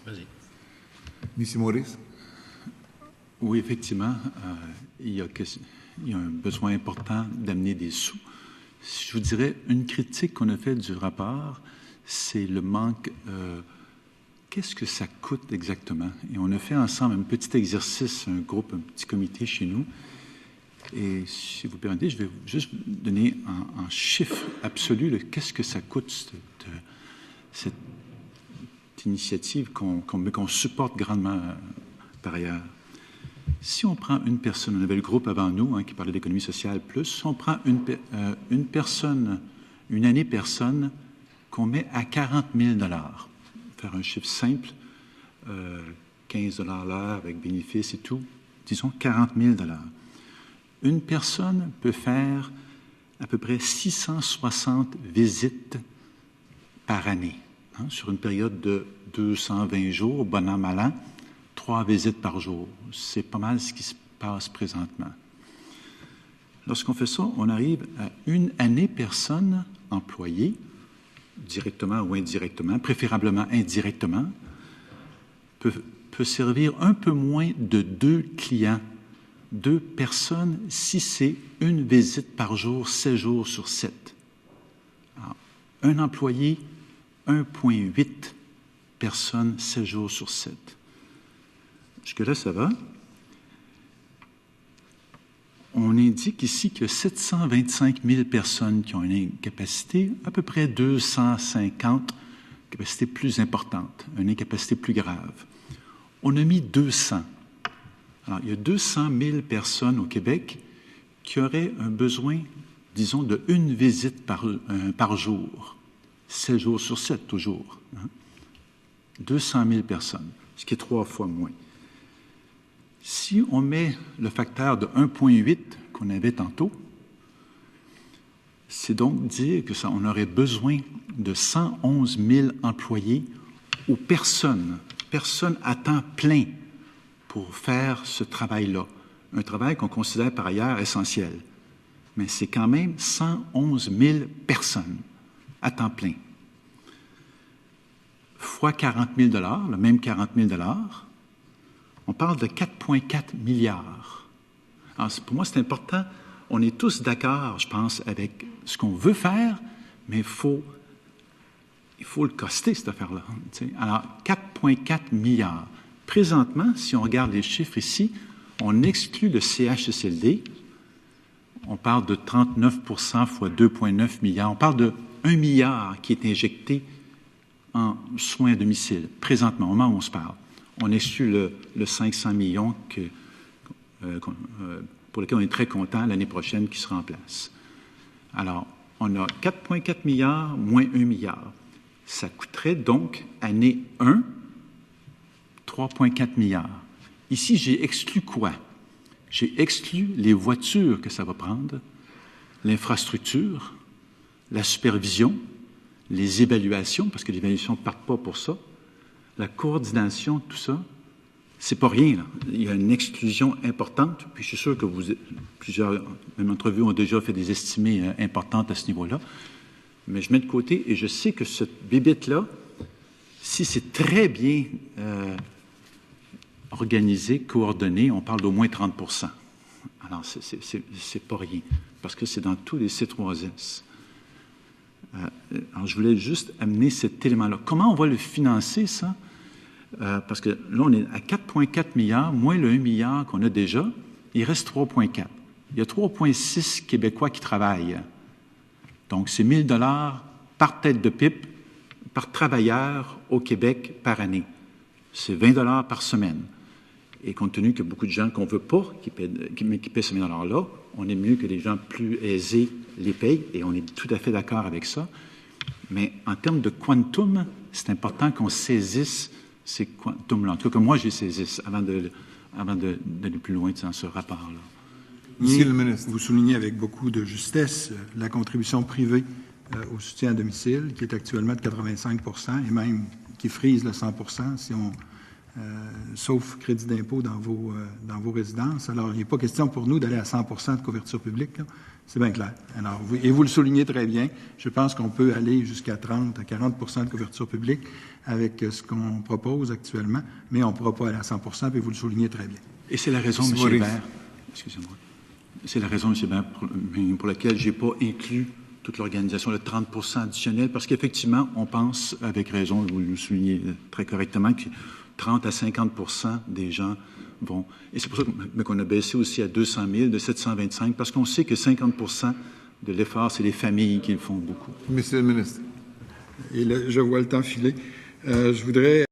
Vas-y. Monsieur Maurice. Oui, effectivement, il y a un besoin important d'amener des sous. Je vous dirais, une critique qu'on a faite du rapport, c'est le manque. Qu'est-ce que ça coûte exactement? Et on a fait ensemble un petit exercice, un petit comité chez nous. Et si vous permettez, je vais juste donner en chiffre absolu qu'est-ce que ça coûte, cette initiative qu'on supporte grandement par ailleurs. Si on prend une personne, on avait le groupe avant nous qui parlait d'économie sociale plus, si on prend une personne, une année personne, qu'on met à 40 000 $, faire un chiffre simple, 15 $ l'heure avec bénéfice et tout, disons 40 000 $. Une personne peut faire à peu près 660 visites par année, sur une période de 220 jours, bon an, mal an, 3 visites par jour. C'est pas mal ce qui se passe présentement. Lorsqu'on fait ça, on arrive à une année personne employée, directement ou indirectement, préférablement indirectement, peut servir un peu moins de 2 clients, 2 personnes, si c'est une visite par jour, 7 jours sur 7. Alors, un employé, 1,8 personnes, 7 jours sur 7. Jusque-là, ça va. On indique ici qu'il y a 725 000 personnes qui ont une incapacité, à peu près 250 capacités plus importantes, une incapacité plus grave. On a mis 200. Alors, il y a 200 000 personnes au Québec qui auraient un besoin, disons, de une visite par jour, 7 jours sur 7 toujours. 200 000 personnes, ce qui est 3 fois moins. Si on met le facteur de 1,8 qu'on avait tantôt, c'est donc dire que on aurait besoin de 111 000 employés ou personnes à temps plein pour faire ce travail-là. Un travail qu'on considère par ailleurs essentiel. Mais c'est quand même 111 000 personnes à temps plein. Fois 40 000 $, le même 40 000 $, on parle de 4,4 milliards. Alors, pour moi, c'est important. On est tous d'accord, je pense, avec ce qu'on veut faire, mais il faut le coster, cette affaire-là. Alors, 4,4 milliards. Présentement, si on regarde les chiffres ici, on exclut le CHSLD. On parle de 39 % fois 2,9 milliards. On parle de 1 milliard qui est injecté en soins à domicile, présentement, au moment où on se parle. On exclut le 500 millions pour lequel on est très content l'année prochaine qui sera en place. Alors, on a 4,4 milliards moins 1 milliard. Ça coûterait donc, année 1, 3,4 milliards. Ici, j'ai exclu quoi? J'ai exclu les voitures que ça va prendre, l'infrastructure, la supervision, les évaluations, parce que les évaluations ne partent pas pour ça, la coordination, tout ça. C'est pas rien, là. Il y a une exclusion importante, puis je suis sûr que plusieurs, même d'entre vous, ont déjà fait des estimées importantes à ce niveau-là. Mais je mets de côté, et je sais que cette bébête-là, si c'est très bien organisé, coordonné, on parle d'au moins 30 %. Alors, c'est pas rien, parce que c'est dans tous les C3S. Alors, je voulais juste amener cet élément-là. Comment on va le financer, ça? Parce que là, on est à 4,4 milliards, moins le 1 milliard qu'on a déjà, il reste 3,4. Il y a 3,6 Québécois qui travaillent. Donc, c'est 1 000 $ par tête de pipe, par travailleur au Québec par année. C'est 20 $ par semaine. Et compte tenu que beaucoup de gens qu'on ne veut pas, qui paient ces 20 $ -là, on est mieux que les gens plus aisés les payent, et on est tout à fait d'accord avec ça. Mais en termes de quantum, c'est important qu'on saisisse ces quantums-là. En tout cas, que moi, j'ai saisi avant d'aller plus loin dans ce rapport-là. Monsieur le ministre. Vous soulignez avec beaucoup de justesse la contribution privée au soutien à domicile, qui est actuellement de 85 % et même qui frise le 100 % si on sauf crédit d'impôt dans vos résidences. Alors, il n'est pas question pour nous d'aller à 100% de couverture publique, là. C'est bien clair. Alors, vous le soulignez très bien. Je pense qu'on peut aller jusqu'à 30 à 40% de couverture publique avec ce qu'on propose actuellement, mais on ne pourra pas aller à 100%, puis vous le soulignez très bien. Et c'est la raison, M. Hébert, excusez-moi, c'est la raison, M. Hébert, pour laquelle je n'ai pas inclus toute l'organisation, le 30% additionnel, parce qu'effectivement, on pense, avec raison, vous le soulignez très correctement, que 30 à 50% des gens vont... Et c'est pour ça qu'on a baissé aussi à 200 000, de 725, parce qu'on sait que 50% de l'effort, c'est les familles qui le font beaucoup. Monsieur le ministre. Et là, je vois le temps filer. Je voudrais...